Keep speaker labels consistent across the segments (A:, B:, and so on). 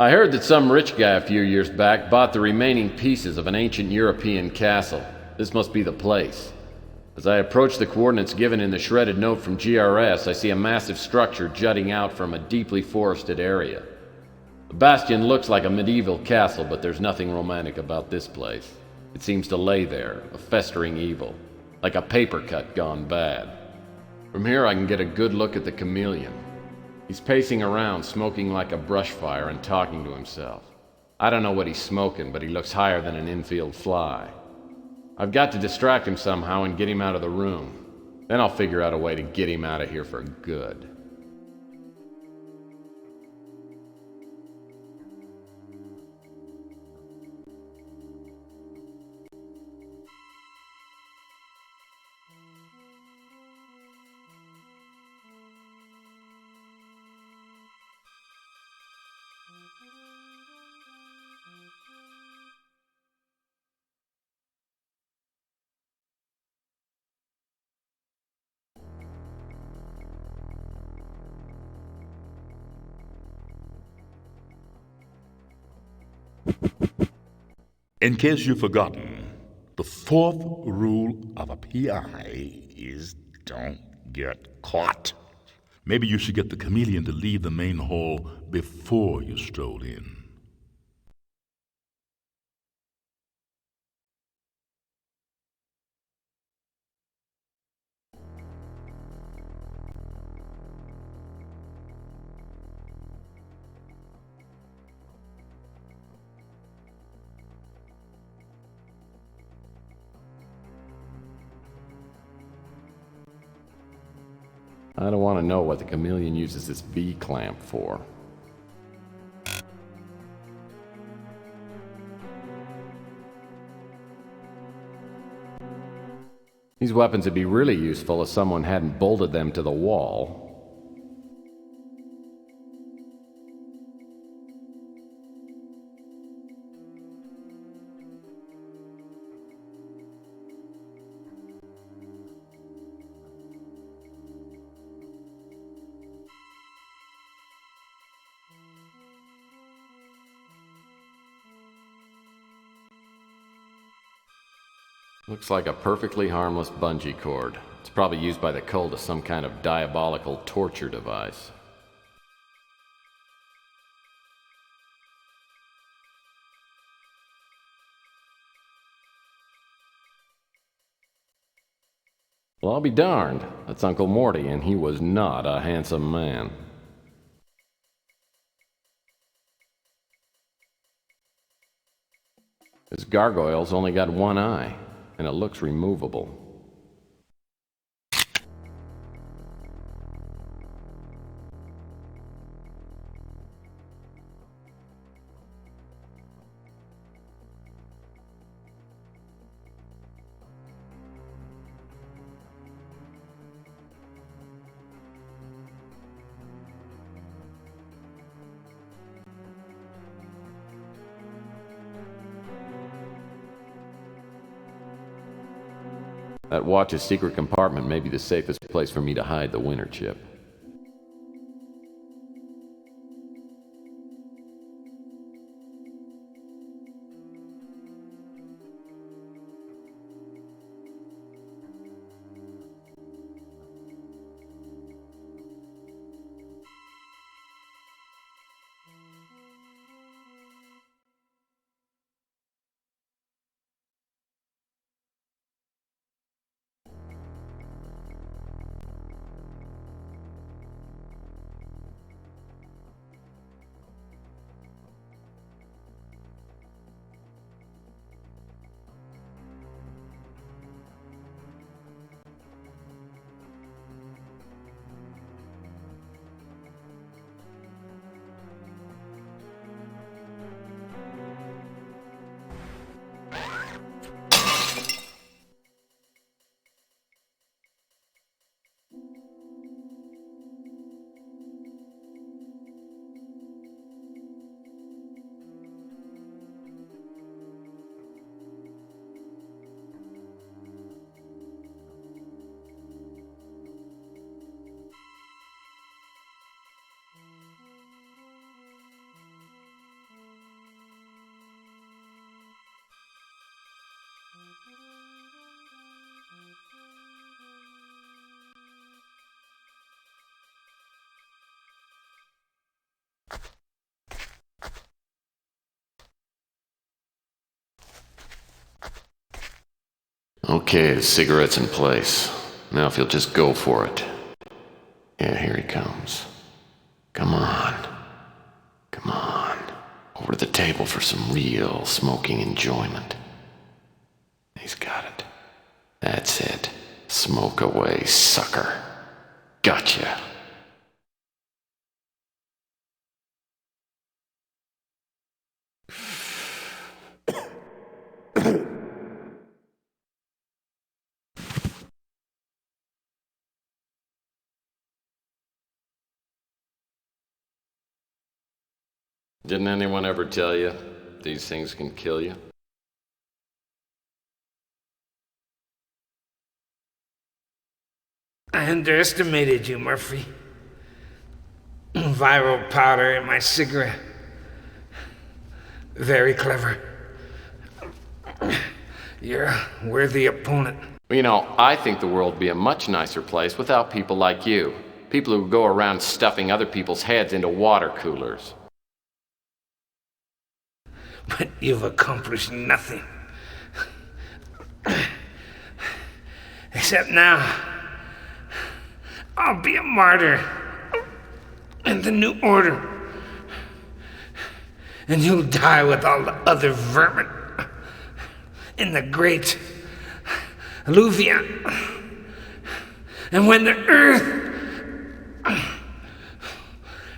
A: I heard that some rich guy a few years back bought the remaining pieces of an ancient European castle. This must be the place. As I approach the coordinates given in the shredded note from GRS, I see a massive structure jutting out from a deeply forested area. The bastion looks like a medieval castle, but there's nothing romantic about this place. It seems to lay there, a festering evil, like a paper cut gone bad. From here I can get a good look at the chameleon. He's pacing around, smoking like a brush fire and talking to himself. I don't know what he's smoking, but he looks higher than an infield fly. I've got to distract him somehow and get him out of the room. Then I'll figure out a way to get him out of here for good.
B: In case you've forgotten, the fourth rule of a PI is don't get caught. Maybe you should get the chameleon to leave the main hall before you stroll in.
A: I don't want to know what the chameleon uses this V-clamp for. These weapons would be really useful if someone hadn't bolted them to the wall. Looks like a perfectly harmless bungee cord. It's probably used by the cult as some kind of diabolical torture device. Well, I'll be darned. That's Uncle Morty, and he was not a handsome man. This gargoyle's only got one eye, and it looks removable. That watch's secret compartment may be the safest place for me to hide the winter chip. Okay, the cigarette's in place. Now if you'll just go for it. Yeah, here he comes. Come on. Come on. Over to the table for some real smoking enjoyment. He's got it. That's it. Smoke away, sucker. Gotcha. Didn't anyone ever tell you these things can kill you?
C: I underestimated you, Murphy. Viral powder in my cigarette. Very clever. You're a worthy opponent.
A: Well, you know, I think the world would be a much nicer place without people like you. People who go around stuffing other people's heads into water coolers.
C: But you've accomplished nothing. Except now, I'll be a martyr in the New Order. And you'll die with all the other vermin in the great Alluvion. And when the Earth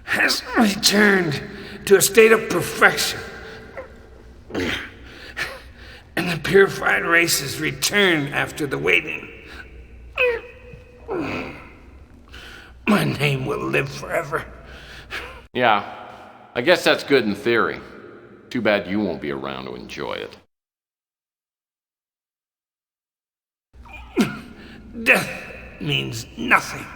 C: has returned to a state of perfection, and the purified races return after the waiting, my name will live forever.
A: Yeah, I guess that's good in theory. Too bad you won't be around to enjoy it.
C: Death means nothing.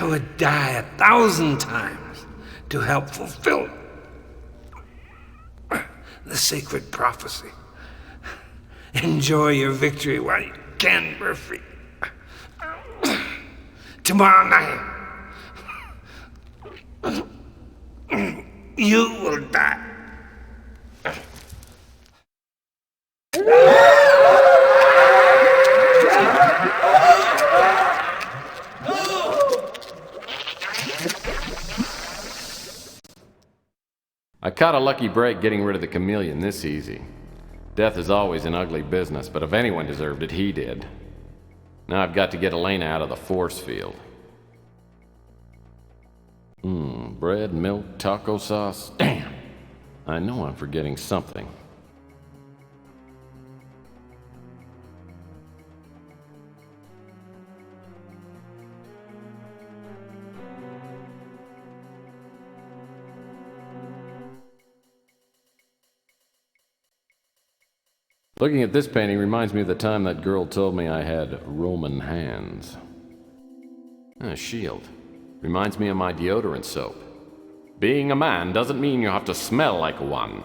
C: I would die 1,000 times to help fulfill the sacred prophecy. Enjoy your victory while you can, Murphy. Tomorrow night, you will die.
A: I caught a lucky break getting rid of the chameleon this easy. Death is always an ugly business, but if anyone deserved it, he did. Now I've got to get Elena out of the force field. Bread, milk, taco sauce. Damn! I know I'm forgetting something. Looking at this painting reminds me of the time that girl told me I had Roman hands. A shield. Reminds me of my deodorant soap. Being a man doesn't mean you have to smell like one.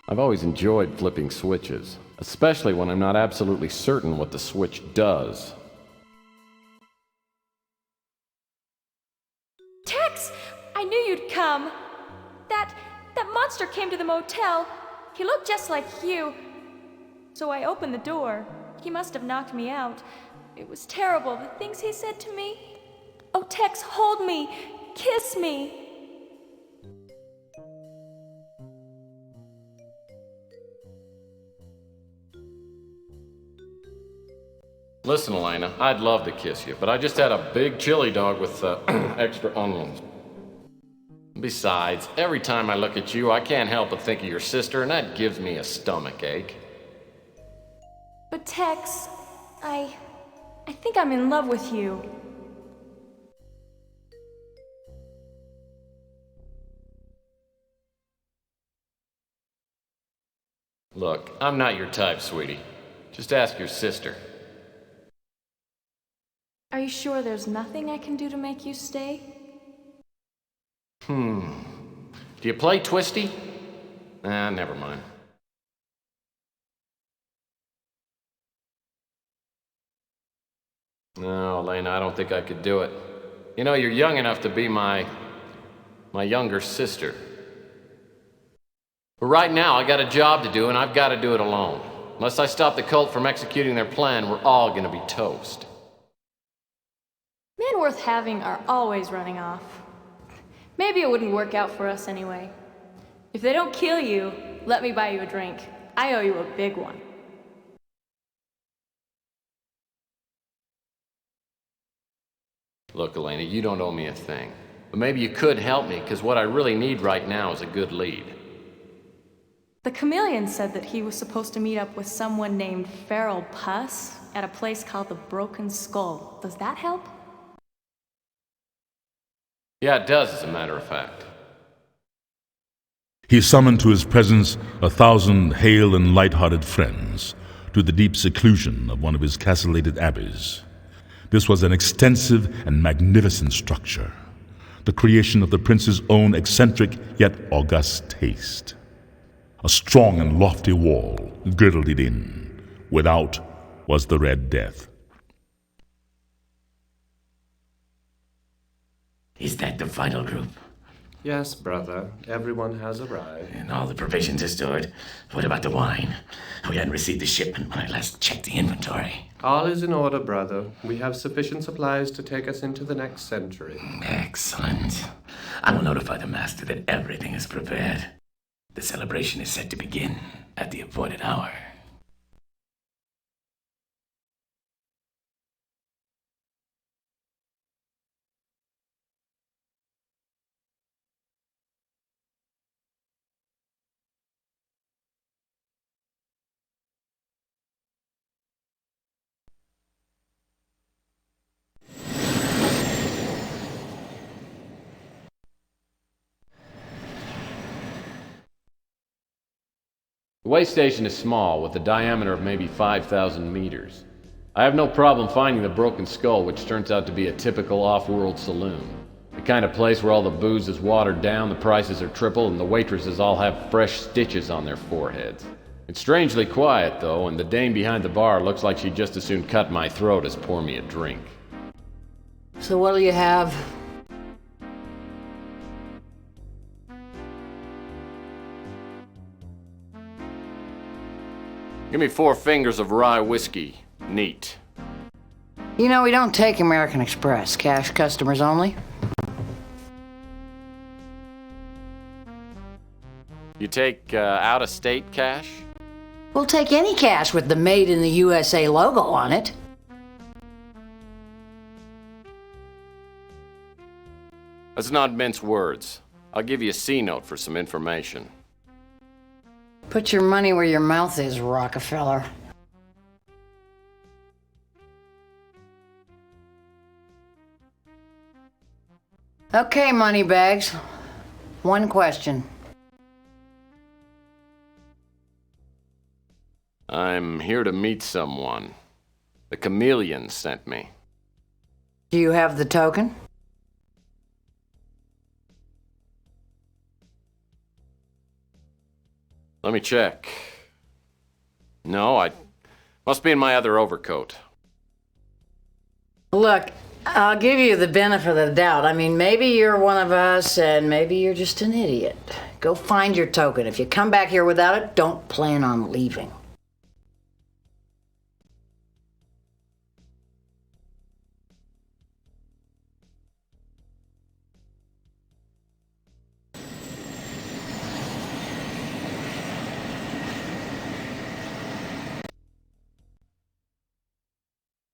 A: I've always enjoyed flipping switches, especially when I'm not absolutely certain what the switch does.
D: Tex! I knew you'd come. That monster came to the motel. He looked just like you. So I opened the door. He must have knocked me out. It was terrible, the things he said to me. Oh, Tex, hold me. Kiss me.
A: Listen, Elena, I'd love to kiss you, but I just had a big chili dog with extra onions. Besides, every time I look at you, I can't help but think of your sister, and that gives me a stomach ache.
D: But Tex, I think I'm in love with you.
A: Look, I'm not your type, sweetie. Just ask your sister.
D: Are you sure there's nothing I can do to make you stay?
A: Do you play Twisty? Never mind. No, Elena, I don't think I could do it. You know, you're young enough to be my younger sister. But right now, I got a job to do, and I've got to do it alone. Unless I stop the cult from executing their plan, we're all gonna be toast.
D: Men worth having are always running off. Maybe it wouldn't work out for us anyway. If they don't kill you, let me buy you a drink. I owe you a big one.
A: Look, Elena, you don't owe me a thing. But maybe you could help me, because what I really need right now is a good lead.
D: The chameleon said that he was supposed to meet up with someone named Feral Puss at a place called the Broken Skull. Does that help?
A: Yeah, it does, as a matter of fact.
B: He summoned to his presence 1,000 hale and light-hearted friends to the deep seclusion of one of his castellated abbeys. This was an extensive and magnificent structure, the creation of the prince's own eccentric yet august taste. A strong and lofty wall girdled it in. Without was the Red Death.
E: Is that the final group?
F: Yes, brother. Everyone has arrived.
E: And all the provisions are stored. What about the wine? We hadn't received the shipment when I last checked the inventory.
F: All is in order, brother. We have sufficient supplies to take us into the next century.
E: Excellent. I will notify the master that everything is prepared. The celebration is set to begin at the appointed hour.
A: The way station is small, with a diameter of maybe 5,000 meters. I have no problem finding the Broken Skull, which turns out to be a typical off-world saloon. The kind of place where all the booze is watered down, the prices are triple, and the waitresses all have fresh stitches on their foreheads. It's strangely quiet, though, and the dame behind the bar looks like she'd just as soon cut my throat as pour me a drink.
G: So what'll you have?
A: Give me 4 fingers of rye whiskey. Neat.
G: You know, we don't take American Express. Cash customers only.
A: You take out-of-state cash?
G: We'll take any cash with the Made in the USA logo on it.
A: Let's not mince words. I'll give you a C-note for some information.
G: Put your money where your mouth is, Rockefeller. Okay, moneybags. One question.
A: I'm here to meet someone. The chameleon sent me.
G: Do you have the token?
A: Let me check. No, I must be in my other overcoat.
G: Look, I'll give you the benefit of the doubt. I mean, maybe you're one of us, and maybe you're just an idiot. Go find your token. If you come back here without it, don't plan on leaving.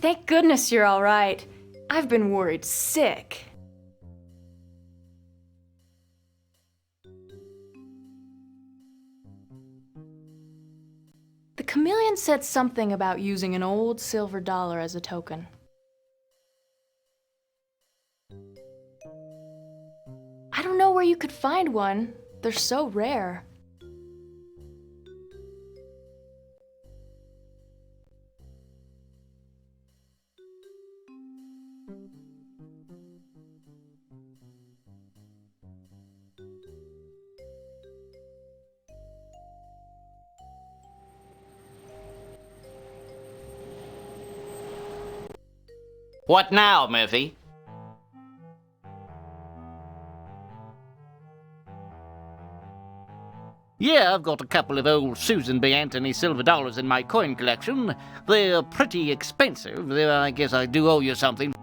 D: Thank goodness you're all right. I've been worried sick. The chameleon said something about using an old silver dollar as a token. I don't know where you could find one. They're so rare.
H: What now, Murphy? Yeah, I've got a couple of old Susan B. Anthony silver dollars in my coin collection. They're pretty expensive. I guess I do owe you something.